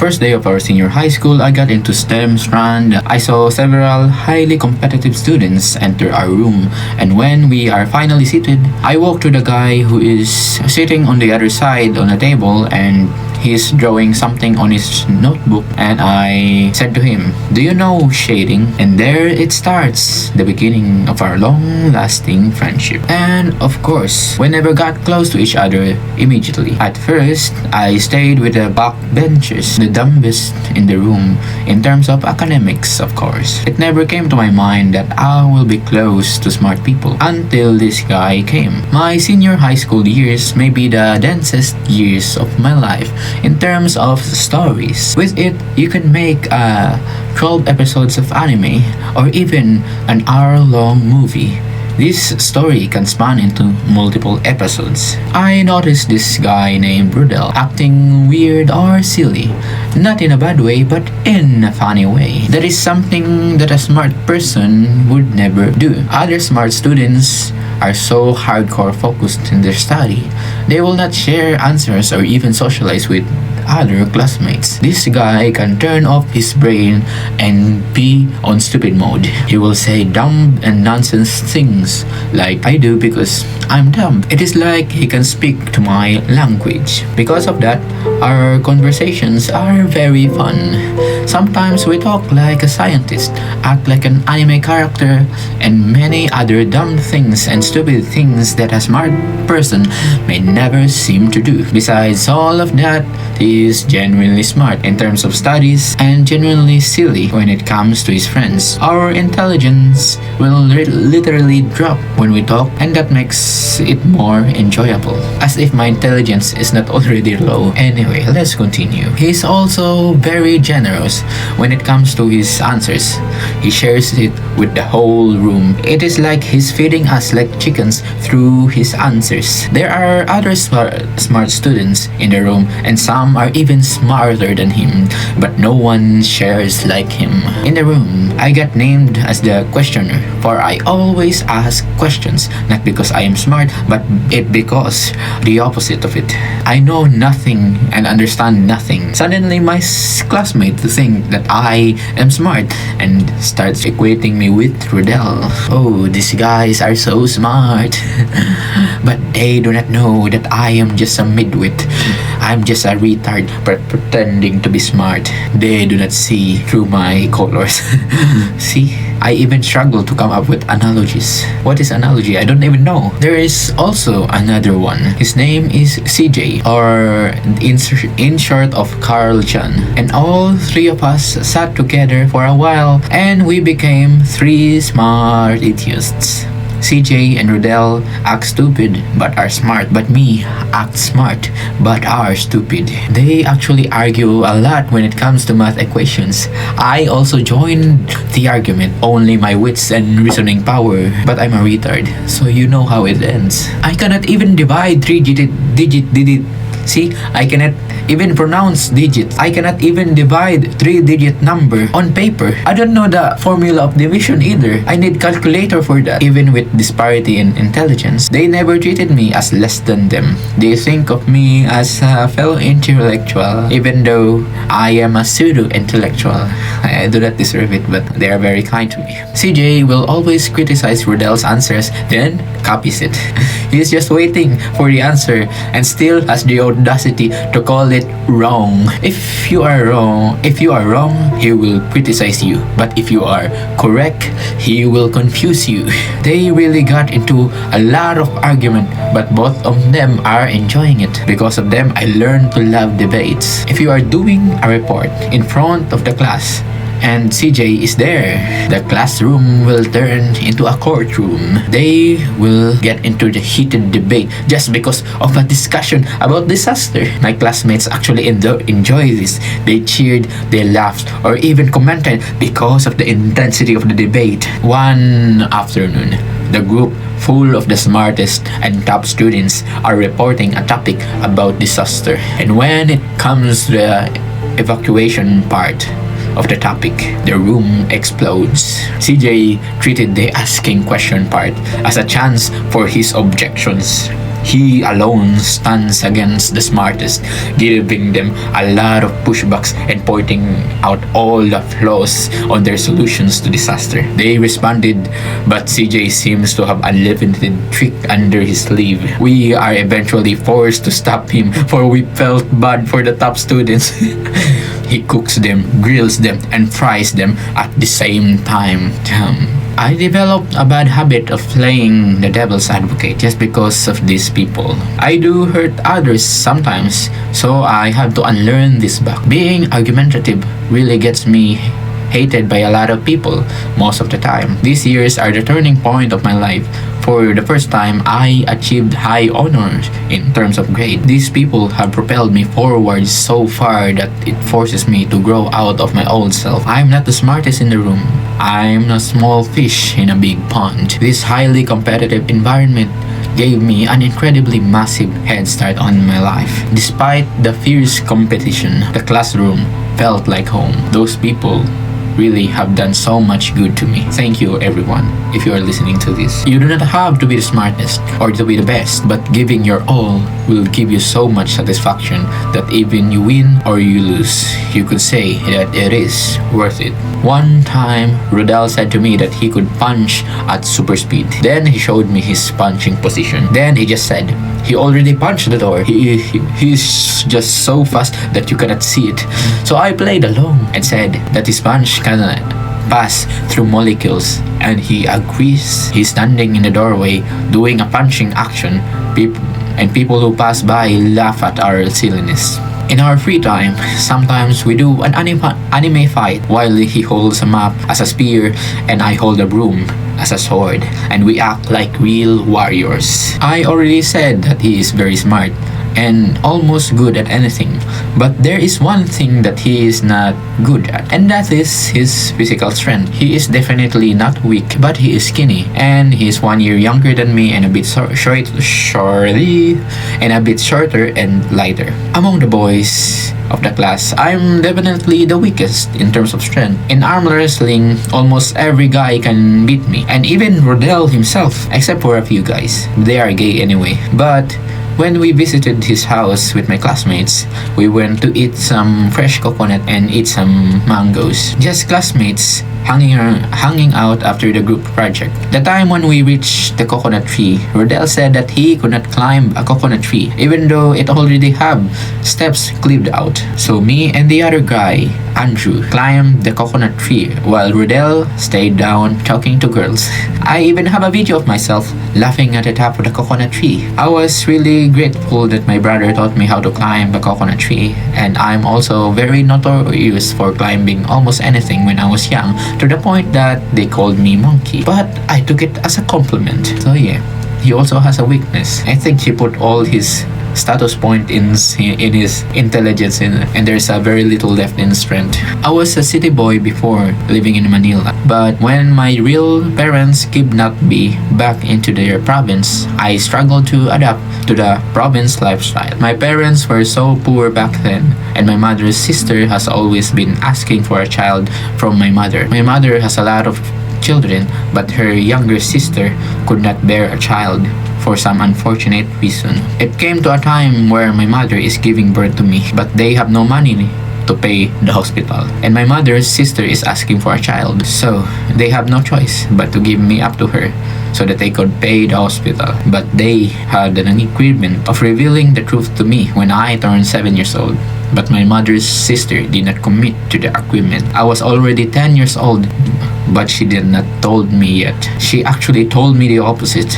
first day of our senior high school, I got into STEM strand. I saw several highly competitive students enter our room, and when we are finally seated, I walk to the guy who is sitting on the other side on a table, and he's drawing something on his notebook, and I said to him, "Do you know shading?" And there it starts, the beginning of our long-lasting friendship. And of course, we never got close to each other immediately. At first, I stayed with the back benches, the dumbest in the room in terms of academics, of course. It never came to my mind that I will be close to smart people until this guy came. My senior high school years may be the densest years of my life in terms of stories. With it, you can make 12 episodes of anime or even an hour-long movie. This story can span into multiple episodes. I noticed this guy named Rudel acting weird or silly. Not in a bad way, but in a funny way. That is something that a smart person would never do. Other smart students are so hardcore focused in their study, they will not share answers or even socialize with other classmates. This guy can turn off his brain and be on stupid mode. He will say dumb and nonsense things like I do because I'm dumb. It is like he can speak to my language. Because of that, our conversations are very fun. Sometimes we talk like a scientist, act like an anime character, and many other dumb things and stupid things that a smart person may never seem to do. Besides all of that, he is genuinely smart in terms of studies and genuinely silly when it comes to his friends. Our intelligence will literally drop when we talk, and that makes it more enjoyable. As if my intelligence is not already low. Anyway, let's continue. He's also very generous when it comes to his answers. He shares it with the whole room. It is like he's feeding us like chickens through his answers. There are other smart students in the room, and some are even smarter than him, but no one shares like him. In the room, I got named as the questioner, for I always ask questions, not because I am smart, but because the opposite of it. I know nothing and understand nothing. Suddenly, my classmates think that I am smart and starts equating me with Rudel. Oh, these guys are so smart. But they do not know that I am just a midwit. I'm just a retard pretending to be smart. They do not see through my colors. See? I even struggle to come up with analogies. What is analogy? I don't even know. There is also another one. His name is CJ, or in short of Carl Chan. And all three of us sat together for a while, and we became three smart idiots. CJ and Rudel act stupid but are smart, but me act smart but are stupid. They actually argue a lot when it comes to math equations. I also join the argument, only my wits and reasoning power, but I'm a retard, so you know how it ends. I cannot even divide digit. See, I cannot even pronounce digits. I cannot even divide 3-digit number on paper. I don't know the formula of division either. I need calculator for that. Even with disparity in intelligence, they never treated me as less than them. They think of me as a fellow intellectual, even though I am a pseudo-intellectual. I do not deserve it, but they are very kind to me. CJ will always criticize Rudel's answers, then copies it. He is just waiting for the answer and still has the audacity to call it wrong. If you are wrong, he will criticize you. But if you are correct, he will confuse you. They really got into a lot of argument, but both of them are enjoying it. Because of them, I learned to love debates. If you are doing a report in front of the class, and CJ is there, the classroom will turn into a courtroom. They will get into the heated debate just because of a discussion about disaster. My classmates actually enjoy this. They cheered, they laughed, or even commented because of the intensity of the debate. One afternoon, the group full of the smartest and top students are reporting a topic about disaster. And when it comes to the evacuation part of the topic, the room explodes. CJ treated the asking question part as a chance for his objections. He alone stands against the smartest, giving them a lot of pushbacks and pointing out all the flaws on their solutions to disaster. They responded, but CJ seems to have unlimited trick under his sleeve. We are eventually forced to stop him, for we felt bad for the top students. He cooks them, grills them, and fries them at the same time. I developed a bad habit of playing the devil's advocate just because of these people. I do hurt others sometimes, so I have to unlearn this back. Being argumentative really gets me hated by a lot of people most of the time. These years are the turning point of my life. For the first time, I achieved high honors in terms of grade. These people have propelled me forward so far that it forces me to grow out of my old self. I'm not the smartest in the room. I'm a small fish in a big pond. This highly competitive environment gave me an incredibly massive head start on my life. Despite the fierce competition, the classroom felt like home. Those people really have done so much good to me. Thank you, everyone, if you are listening to this. You do not have to be the smartest or to be the best, but giving your all will give you so much satisfaction that even you win or you lose, you could say that it is worth it. One time, Rodel said to me that he could punch at super speed. Then he showed me his punching position. Then he just said, he already punched the door. He's just so fast that you cannot see it. So I played along and said that his punch can pass through molecules, and he agrees. He's standing in the doorway doing a punching action, and people who pass by laugh at our silliness. In our free time, sometimes we do an anime fight while he holds a map as a spear and I hold a broom as a sword, and we act like real warriors. I already said that he is very smart and almost good at anything, but there is one thing that he is not good at, and that is his physical strength. He is definitely not weak, but he is skinny, and he is 1 year younger than me and a bit shorter and lighter. Among the boys of the class, I'm definitely the weakest in terms of strength. In arm wrestling, almost every guy can beat me, and even Rodel himself, except for a few guys. They are gay anyway. But when we visited his house with my classmates, we went to eat some fresh coconut and eat some mangoes. Just classmates hanging out after the group project. The time when we reached the coconut tree, Rodel said that he could not climb a coconut tree even though it already have steps cleaved out. So me and the other guy, Andrew, climbed the coconut tree while Rodel stayed down talking to girls. I even have a video of myself laughing at the top of the coconut tree. I was really grateful that my brother taught me how to climb a coconut tree, and I'm also very notorious for climbing almost anything when I was young, to the point that they called me monkey. But I took it as a compliment. So yeah, he also has a weakness. I think he put all his status point in his intelligence, and there's a very little left in strength. I was a city boy before living in Manila, but when my real parents kidnapped me back into their province, I struggled to adapt to the province lifestyle. My parents were so poor back then, and my mother's sister has always been asking for a child from my mother. My mother has a lot of children, but her younger sister could not bear a child for some unfortunate reason. It came to a time where my mother is giving birth to me, but they have no money to pay the hospital, and my mother's sister is asking for a child, so they have no choice but to give me up to her so that they could pay the hospital. But they had an agreement of revealing the truth to me when I turned 7 years old. But my mother's sister did not commit to the agreement. I was already 10 years old, but she did not told me yet. She actually told me the opposite.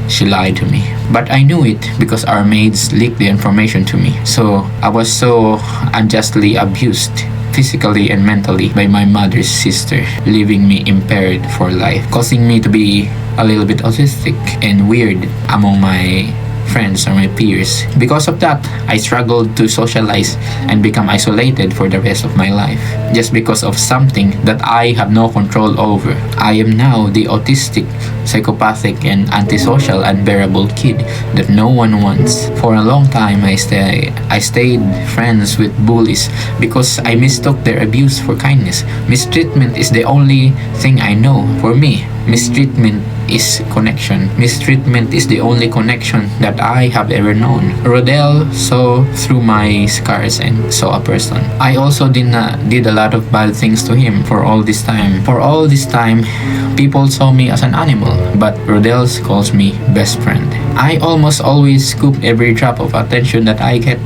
She lied to me. But I knew it because our maids leaked the information to me. So I was so unjustly abused, physically and mentally, by my mother's sister, leaving me impaired for life, causing me to be a little bit autistic and weird among my friends or my peers. Because of that, I struggled to socialize and become isolated for the rest of my life, just because of something that I have no control over. I am now the autistic psychopathic and antisocial, unbearable kid that no one wants. For a long time, I stayed friends with bullies because I mistook their abuse for kindness. Mistreatment is the only thing I know. For me, mistreatment is connection. Mistreatment is the only connection that I have ever known. Rodel saw through my scars and saw a person. I also did a lot of bad things to him for all this time. For all this time, people saw me as an animal, but Rodel calls me best friend. I almost always scoop every drop of attention that I get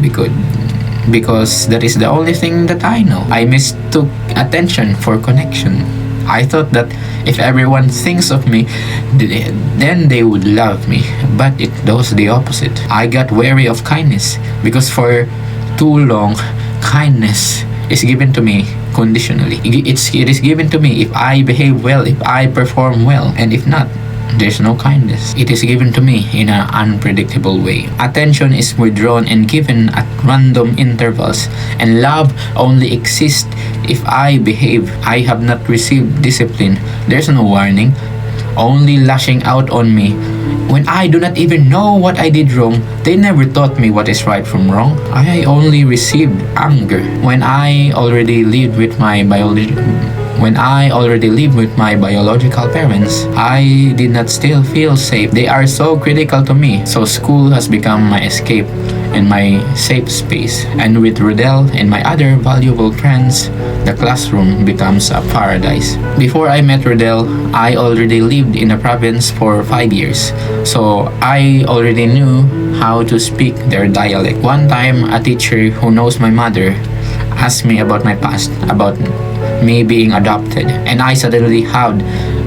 because that is the only thing that I know. I mistook attention for connection. I thought that if everyone thinks of me, then they would love me. But it was the opposite. I got wary of kindness because for too long, kindness is given to me conditionally. It is given to me if I behave well, if I perform well, and if not, there's no kindness. It is given to me in an unpredictable way. Attention is withdrawn and given at random intervals, and love only exists if I behave. I have not received discipline. There's no warning, only lashing out on me when I do not even know what I did wrong. They never taught me what is right from wrong. I only received anger when I already lived with my biological parents. I did not still feel safe. They are so critical to me. So school has become my escape and my safe space. And with Rodel and my other valuable friends, the classroom becomes a paradise. Before I met Rodel, I already lived in a province for 5 years. So I already knew how to speak their dialect. One time, a teacher who knows my mother asked me about my past, about me being adopted, and I suddenly had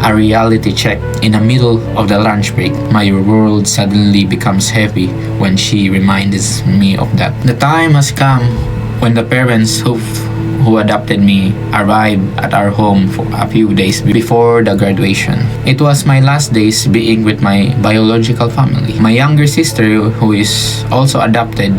a reality check in the middle of the lunch break. My world suddenly becomes heavy when she reminds me of that. The time has come when the parents who adopted me arrived at our home for a few days before the graduation. It was my last days being with my biological family. My younger sister, who is also adopted,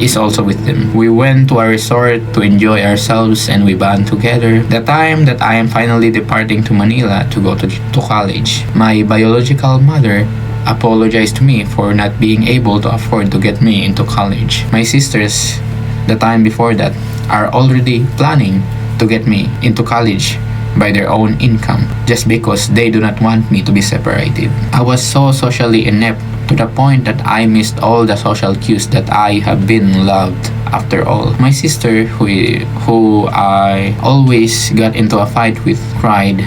is also with them. We went to a resort to enjoy ourselves and we bond together. The time that I am finally departing to Manila to go to college, my biological mother apologized to me for not being able to afford to get me into college. My sisters, the time before that, are already planning to get me into college by their own income just because they do not want me to be separated. I was so socially inept to the point that I missed all the social cues that I have been loved after all. My sister, who I always got into a fight with, cried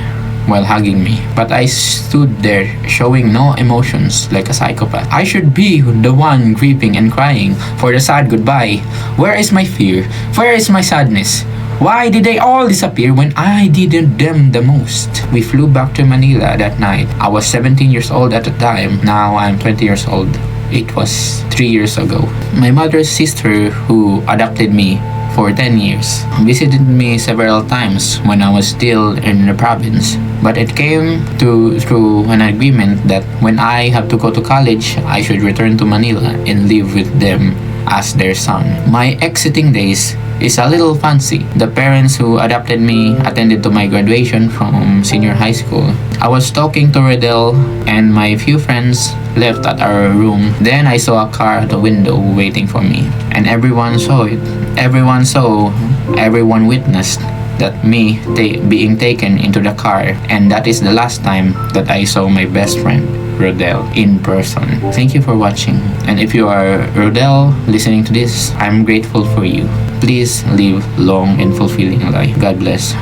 while hugging me, but I stood there showing no emotions like a psychopath. I should be the one grieving and crying for the sad goodbye. Where is my fear? Where is my sadness? Why did they all disappear when I needed them the most? We flew back to Manila that night. I was 17 years old at the time. Now I'm 20 years old. It was 3 years ago. My mother's sister, who adopted me for 10 years, visited me several times when I was still in the province. But it came through an agreement that when I have to go to college, I should return to Manila and live with them as their son. My exiting days is a little fancy. The parents who adopted me attended to my graduation from senior high school. I was talking to Rodel and my few friends left at our room. Then I saw a car at the window waiting for me, and everyone saw it. Everyone witnessed that me being taken into the car, and that is the last time that I saw my best friend Rodel in person. Thank you for watching, and if you are Rodel listening to this, I'm grateful for you. Please live long and fulfilling life. God bless.